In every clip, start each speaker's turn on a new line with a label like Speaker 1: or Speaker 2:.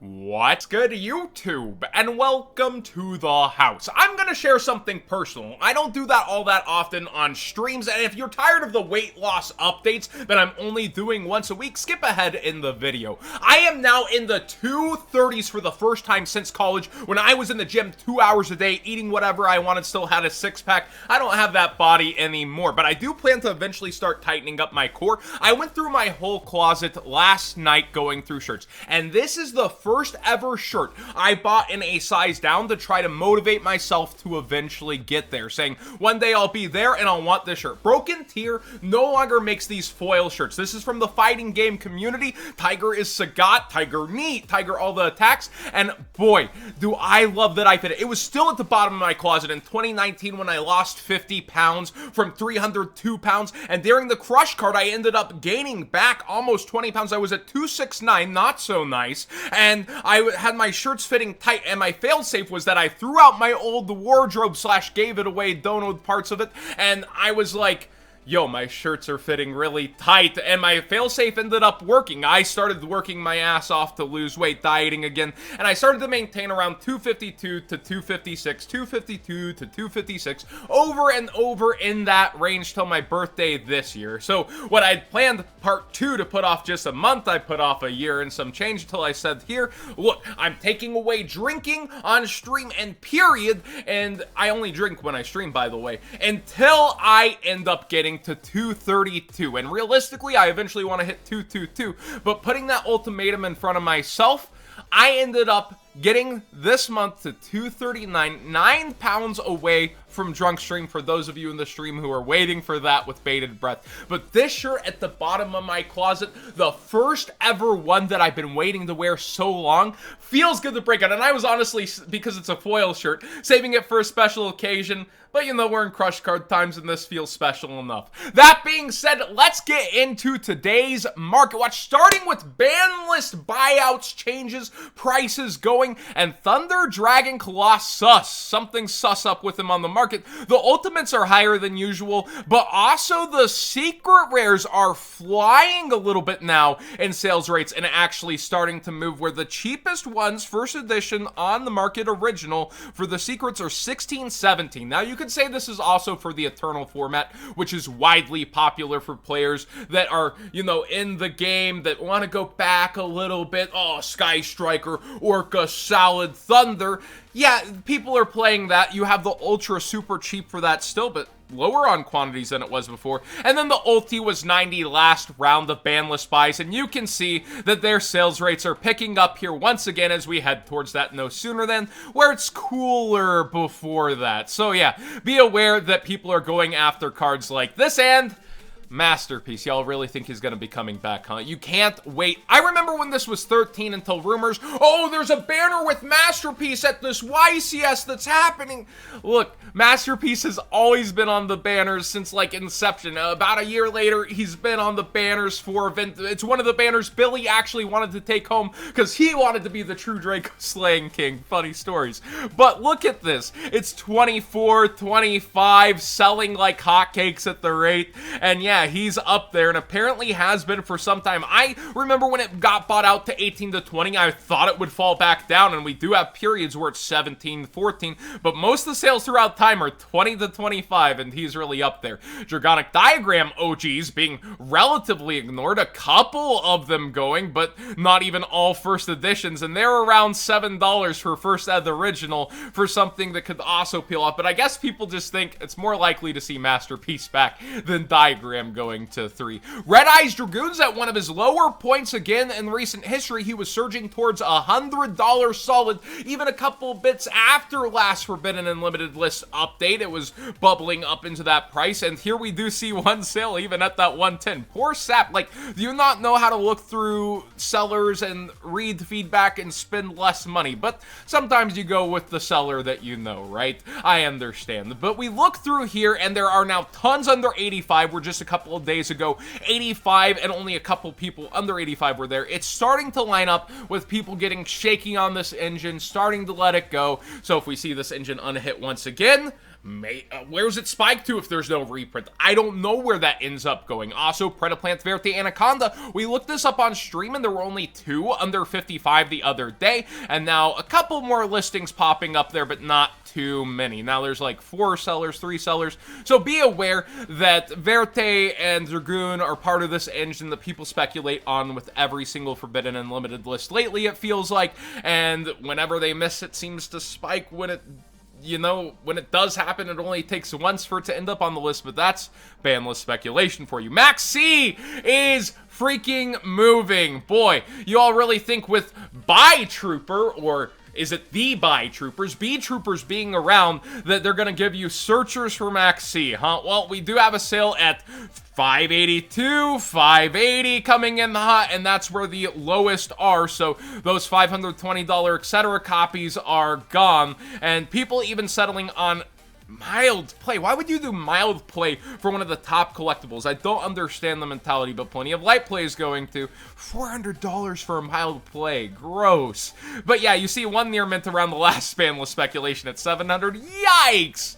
Speaker 1: What's good, YouTube? And welcome to the house. I'm gonna share something personal. I don't do that all that often on streams, and if you're tired of the weight loss updates that I'm only doing once a week, skip ahead in the video. I am now in the 230s for the first time since college, when I was in the gym 2 hours a day, eating whatever I wanted, still had a six-pack. I don't have that body anymore, but I do plan to eventually start tightening up my core. I went through my whole closet last night going through shirts, and this is the first ever shirt I bought in a size down to try to motivate myself to eventually get there, saying one day I'll be there and I'll want this shirt. Broken Tier no longer makes these foil shirts. This is from the fighting game community. Tiger is Sagat, Tiger knee, Tiger all the attacks, and boy, do I love that I fit it. It was still at the bottom of my closet in 2019 when I lost 50 pounds from 302 pounds, and during the crush card I ended up gaining back almost 20 pounds. I was at 269, not so nice, and I had my shirts fitting tight, and my failsafe was that I threw out my old wardrobe / gave it away, donoed parts of it, and I was like, yo, my shirts are fitting really tight, and my failsafe ended up working. I started working my ass off to lose weight, dieting again, and I started to maintain around 252 to 256, 252 to 256, over and over in that range till my birthday this year. So what I'd planned part 2 to put off just a month, I put off a year and some change until I said here, look, I'm taking away drinking on stream and period, and I only drink when I stream, by the way, until I end up getting to 232, and realistically I eventually want to hit 222, but putting that ultimatum in front of myself, I ended up getting this month to 239, 9 pounds away from drunk stream, for those of you in the stream who are waiting for that with bated breath. But this shirt at the bottom of my closet, the first ever one that I've been waiting to wear so long, feels good to break out. And I was honestly, because it's a foil shirt, saving it for a special occasion, but you know, we're in crush card times and this feels special enough. That being said, let's get into today's market watch, starting with BANLIST buyouts, changes, prices going, and Thunder Dragon Colossus. Something sus up with him on the market. The ultimates are higher than usual, but also the secret rares are flying a little bit now in sales rates and actually starting to move, where the cheapest ones, first edition on the market original, for the secrets are 16-17. Now you could say this is also for the Eternal format, which is widely popular for players that are, you know, in the game that want to go back a little bit. Oh, Sky Striker, Orca, Solid, Thunder. Yeah, people are playing that. You have the Ultra super cheap for that still, but lower on quantities than it was before. And then the ulti was 90 last round of BANLIST buys, and you can see that their sales rates are picking up here once again as we head towards that no sooner than where it's cooler before that. So yeah, be aware that people are going after cards like this, and Masterpiece. Y'all really think he's gonna be coming back, huh? You can't wait. I remember when this was 13 until rumors, oh, there's a banner with Masterpiece at this YCS that's happening. Look, Masterpiece has always been on the banners since like inception. About a year later, he's been on the banners for event. It's one of the banners Billy actually wanted to take home because he wanted to be the true Draco slaying king. Funny stories. But look at this. It's 24, 25, selling like hotcakes at the rate. And yeah, he's up there and apparently has been for some time. I remember when it got bought out to 18 to 20, I thought it would fall back down, and we do have periods where it's 17, 14, but most of the sales throughout time are 20 to 25, and he's really up there. Dragonic Diagram OGs being relatively ignored, a couple of them going, but not even all first editions, and they're around $7 for first ed original for something that could also peel off, but I guess people just think it's more likely to see Masterpiece back than Diagram going to 3. Red Eyes Dragoons at one of his lower points again in recent history. He was surging towards $100 solid, even a couple bits after last Forbidden and Limited List update. It was bubbling up into that price, and here we do see one sale even at that 110. Poor sap. Like, do you not know how to look through sellers and read feedback and spend less money? But sometimes you go with the seller that you know, right? I understand. But we look through here, and there are now tons under 85. We're just a couple of days ago, 85, and only a couple people under 85 were there. It's starting to line up with people getting shaky on this engine, starting to let it go. So if we see this engine unhit once again, Where's it spiked to if there's no reprint? I don't know where that ends up going. Also, Predaplant Verte Anaconda. We looked this up on stream and there were only 2 under 55 the other day. And now a couple more listings popping up there, but not too many. Now there's like 4 sellers, 3 sellers. So be aware that Verte and Dragoon are part of this engine that people speculate on with every single Forbidden and Limited list lately, it feels like. And whenever they miss, it seems to spike when it... You know, when it does happen, it only takes once for it to end up on the list, but that's ban list speculation for you. Max C is freaking moving. Boy, you all really think with Buy Trooper, or is it the Buy Troopers, B Troopers being around, that they're going to give you searchers for Max C, huh? Well, we do have a sale at 582, 580 coming in hot, and that's where the lowest are, so those $520 etc. copies are gone, and people even settling on mild play. Why would you do mild play for one of the top collectibles? I don't understand the mentality, but plenty of light play is going to. $400 for a mild play. Gross. But yeah, you see one near mint around the last spamless speculation at 700. Yikes!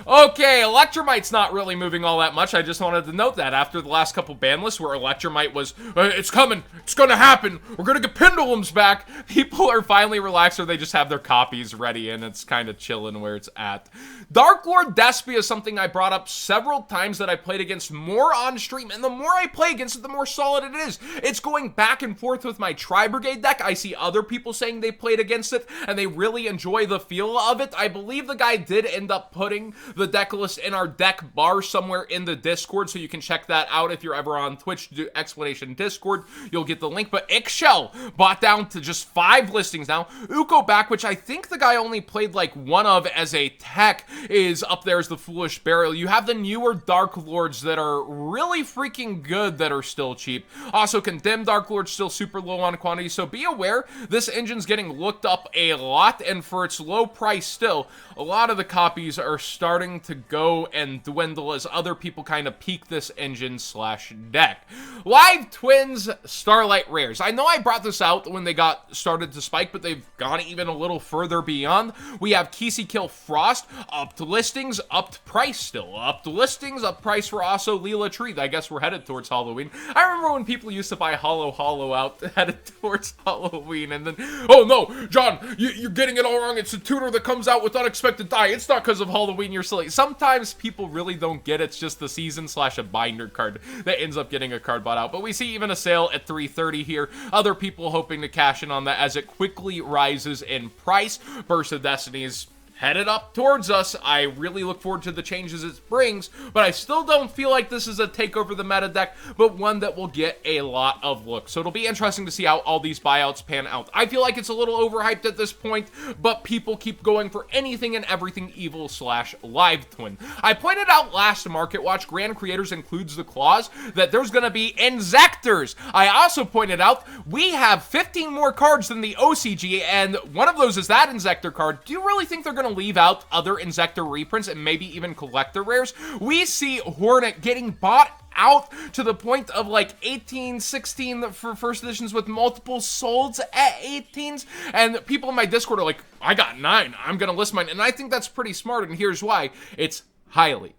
Speaker 1: Okay, Electromite's not really moving all that much. I just wanted to note that after the last couple ban lists where Electromite was, it's coming, it's gonna happen, we're gonna get Pendulums back, people are finally relaxed or they just have their copies ready and it's kind of chilling where it's at. Dark Lord Despia is something I brought up several times that I played against more on stream, and the more I play against it, the more solid it is. It's going back and forth with my Tri-Brigade deck. I see other people saying they played against it and they really enjoy the feel of it. I believe the guy did end up putting the deck list in our deck bar somewhere in the Discord, so you can check that out if you're ever on Twitch, explanation Discord, you'll get the link. But Ixchel bought down to just 5 listings now. Uko back, which I think the guy only played like one of as a tech, is up there as the Foolish Burial. You have the newer Dark Lords that are really freaking good that are still cheap. Also, Condemned Dark Lord's still super low on quantity, so be aware this engine's getting looked up a lot, and for its low price still, a lot of the copies are starting to go and dwindle as other people kind of peak this engine slash deck. Live Twins Starlight Rares. I know I brought this out when they got started to spike, but they've gone even a little further beyond. We have Kisi Kill Frost, up to listings, up to price still. Up to listings, up price for also Leela Tree. I guess we're headed towards Halloween. I remember when people used to buy Hollow out headed towards Halloween, and then, oh no, John, you're getting it all wrong. It's a tutor that comes out with unexpected die. It's not because of Halloween, you're silly. Sometimes people really don't get it's just the season slash a binder card that ends up getting a card bought out. But we see even a sale at 330 here. Other people hoping to cash in on that as it quickly rises in price. Burst of Destiny's headed up towards us. I really look forward to the changes it brings, but I still don't feel like this is a take over the meta deck, but one that will get a lot of looks. So it'll be interesting to see how all these buyouts pan out. I feel like it's a little overhyped at this point, but people keep going for anything and everything evil slash live twin. I pointed out last Market Watch Grand Creators includes the clause that there's going to be Inzectors. I also pointed out we have 15 more cards than the OCG, and one of those is that Inzector card. Do you really think they're going to leave out other Inzector reprints and maybe even collector rares? We see Hornet getting bought out to the point of like 18, 16 for first editions with multiple solds at 18s, and people in my Discord are like, I got 9, I'm gonna list mine, and I think that's pretty smart, and here's why. It's highly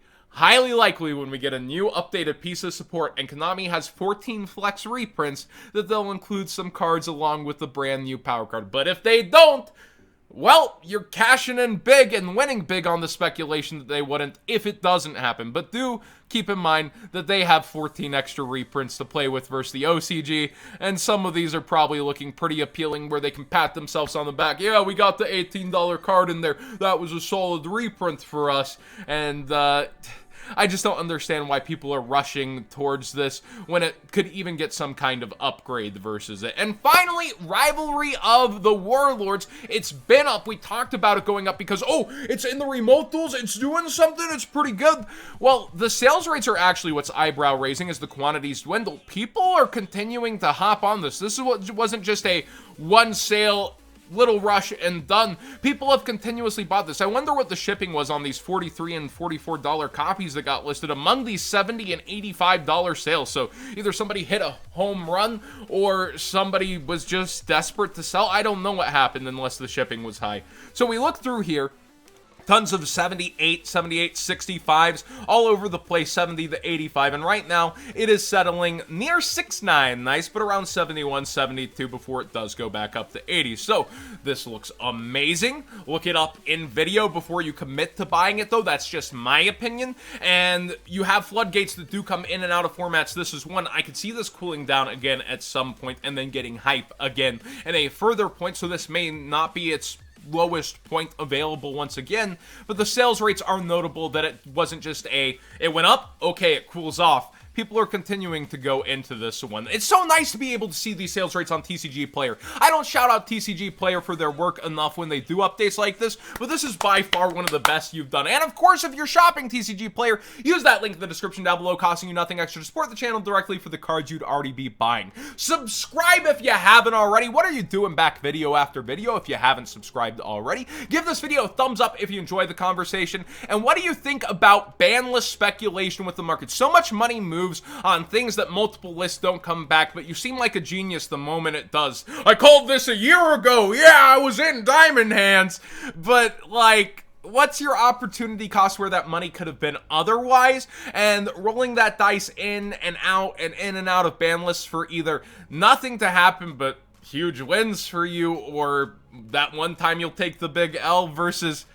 Speaker 1: likely when we get a new updated piece of support and Konami has 14 flex reprints that they'll include some cards along with the brand new power card. But if they don't, well, you're cashing in big and winning big on the speculation that they wouldn't if it doesn't happen. But do keep in mind that they have 14 extra reprints to play with versus the OCG, and some of these are probably looking pretty appealing where they can pat themselves on the back. Yeah, we got the $18 card in there. That was a solid reprint for us. And, I just don't understand why people are rushing towards this when it could even get some kind of upgrade versus it. And finally, Rivalry of the Warlords. It's been up. We talked about it going up because, oh, it's in the remote duels. It's doing something. It's pretty good. Well, the sales rates are actually what's eyebrow raising as the quantities dwindle. People are continuing to hop on this. This wasn't just a one sale little rush and done. People have continuously bought this. I wonder what the shipping was on these $43 and $44 copies that got listed among these $70 and $85 sales. So either somebody hit a home run or somebody was just desperate to sell. I don't know what happened unless the shipping was high. So we look through here. Tons of 78, 65s, all over the place, 70 to 85, and right now it is settling near 69, nice, but around 71, 72 before it does go back up to 80. So this looks amazing. Look it up in video before you commit to buying it, though. That's just my opinion. And you have floodgates that do come in and out of formats. This is one. I could see this cooling down again at some point and then getting hype again at a further point, so this may not be its lowest point available once again, but the sales rates are notable that it wasn't just it went up, okay, it cools off. People are continuing to go into this one. It's so nice to be able to see these sales rates on TCG Player. I don't shout out TCG Player for their work enough when they do updates like this, but this is by far one of the best you've done. And of course, if you're shopping TCG Player, use that link in the description down below, costing you nothing extra to support the channel directly for the cards you'd already be buying. Subscribe if you haven't already. What are you doing back video after video if you haven't subscribed already? Give this video a thumbs up if you enjoyed the conversation. And what do you think about banlist speculation with the market? So much money moves on things that multiple lists don't come back, but you seem like a genius the moment it does. I called this a year ago. Yeah, I was in diamond hands. But, like, what's your opportunity cost where that money could have been otherwise? And rolling that dice in and out of ban lists for either nothing to happen but huge wins for you, or that one time you'll take the big L versus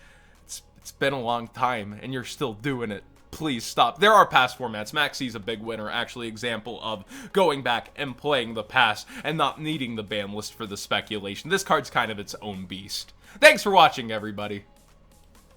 Speaker 1: it's been a long time and you're still doing it. Please stop. There are past formats. Maxi's a big winner, actually, example of going back and playing the past and not needing the ban list for the speculation. This card's kind of its own beast. Thanks for watching, everybody.